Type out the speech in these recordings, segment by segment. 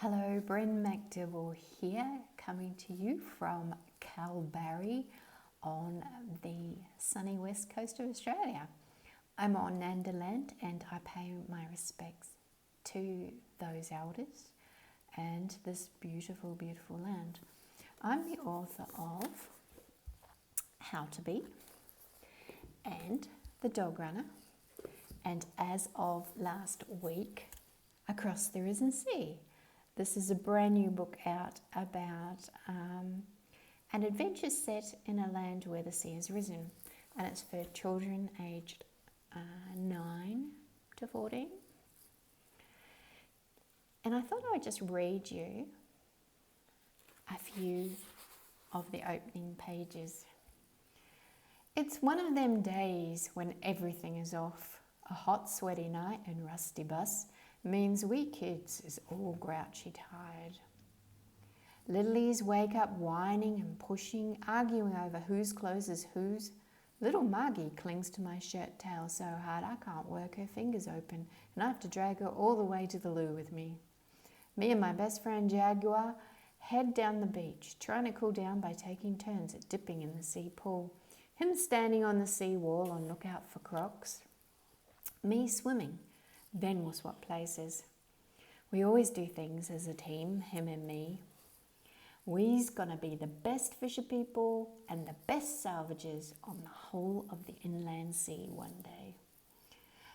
Hello, Bren MacDibble here, coming to you from Kalbarri on the sunny west coast of Australia. I'm on Nanda land and I pay my respects to those elders and this beautiful, beautiful land. I'm the author of How to Be and The Dog Runner, and as of last week, Across the Risen Sea. This is a brand new book out about an adventure set in a land where the sea has risen, and it's for children aged 9 to 14. And I thought I would just read you a few of the opening pages. It's one of them days when everything is off. A hot, sweaty night and rusty bus means we kids is all grouchy tired. Littlies wake up whining and pushing, arguing over whose clothes is whose. Little Margie clings to my shirt tail so hard I can't work her fingers open, and I have to drag her all the way to the loo with me. Me and my best friend Jaguar head down the beach, trying to cool down by taking turns at dipping in the sea pool. Him standing on the sea wall on lookout for crocs. Me swimming. Then we'll swap places. We always do things as a team, him and me. We's gonna be the best fisher people and the best salvagers on the whole of the inland sea one day.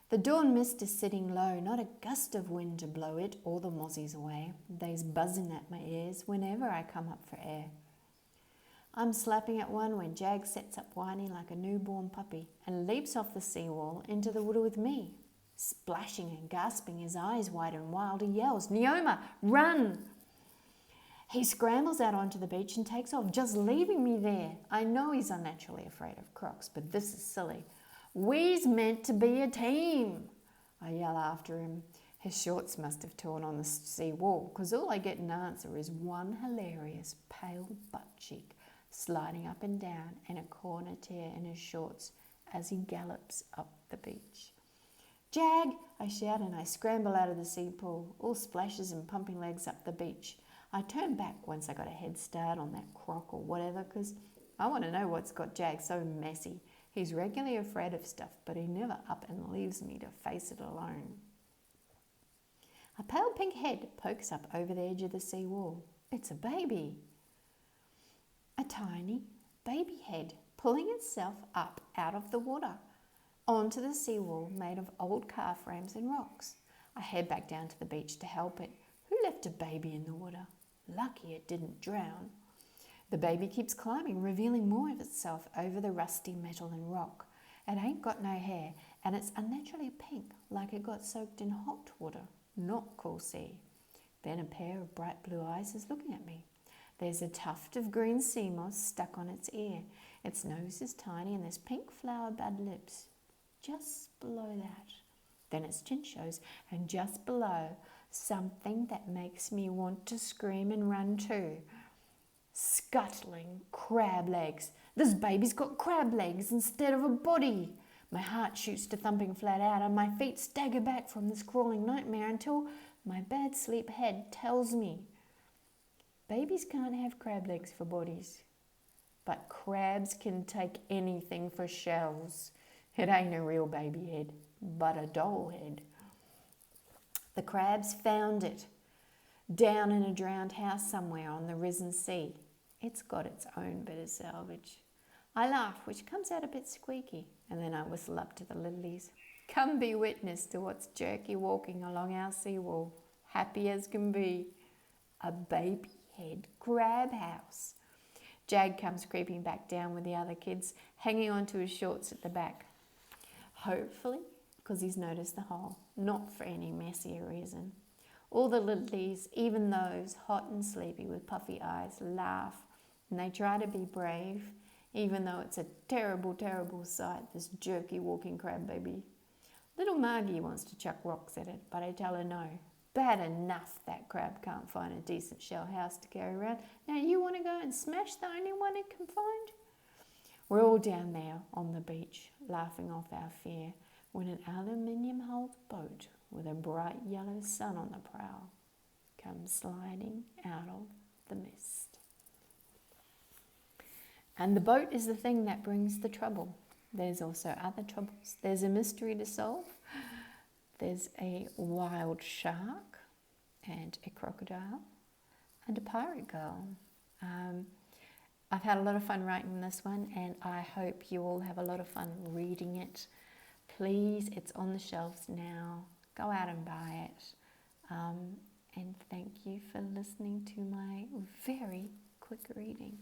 The dawn mist is sitting low, not a gust of wind to blow it or the mozzies away. They's buzzing at my ears whenever I come up for air. I'm slapping at one when Jag sets up whining like a newborn puppy and leaps off the seawall into the water with me. Splashing and gasping, his eyes wide and wild, he yells, "Neoma, run!" He scrambles out onto the beach and takes off, just leaving me there. I know he's unnaturally afraid of crocs, but this is silly. We's meant to be a team, I yell after him. His shorts must have torn on the sea wall, because all I get in answer is one hilarious pale butt cheek sliding up and down and a corner tear in his shorts as he gallops up the beach. "Jag!" I shout, and I scramble out of the sea pool, all splashes and pumping legs up the beach. I turn back once I got a head start on that croc or whatever, because I want to know what's got Jag so messy. He's regularly afraid of stuff, but he never up and leaves me to face it alone. A pale pink head pokes up over the edge of the sea wall. It's a baby. A tiny baby head pulling itself up out of the water onto the seawall made of old car frames and rocks. I head back down to the beach to help it. Who left a baby in the water? Lucky it didn't drown. The baby keeps climbing, revealing more of itself over the rusty metal and rock. It ain't got no hair, and it's unnaturally pink, like it got soaked in hot water. Not cool sea. Then a pair of bright blue eyes is looking at me. There's a tuft of green sea moss stuck on its ear. Its nose is tiny and there's pink flower bud lips. Just below that. Then its chin shows, and just below, something that makes me want to scream and run too. Scuttling crab legs. This baby's got crab legs instead of a body. My heart shoots to thumping flat out and my feet stagger back from this crawling nightmare until my bad sleep head tells me babies can't have crab legs for bodies, but crabs can take anything for shells. It ain't a real baby head, but a doll head. The crabs found it down in a drowned house somewhere on the risen sea. It's got its own bit of salvage. I laugh, which comes out a bit squeaky, and then I whistle up to the lilies. Come be witness to what's jerky walking along our seawall, happy as can be. A baby head crab house. Jag comes creeping back down with the other kids, hanging onto his shorts at the back. Hopefully, because he's noticed the hole, not for any messier reason. All the lilies, even those hot and sleepy with puffy eyes, laugh, and they try to be brave, even though it's a terrible, terrible sight, this jerky walking crab baby. Little Margie wants to chuck rocks at it, but I tell her no. Bad enough that crab can't find a decent shell house to carry around. Now you want to go and smash the only one it can find? We're all down there on the beach, laughing off our fear, when an aluminium-hulled boat with a bright yellow sun on the prow comes come sliding out of the mist. And the boat is the thing that brings the trouble. There's also other troubles. There's a mystery to solve. There's a wild shark and a crocodile and a pirate girl. I've had a lot of fun writing this one, and I hope you all have a lot of fun reading it. Please, it's on the shelves now. Go out and buy it. And thank you for listening to my very quick reading.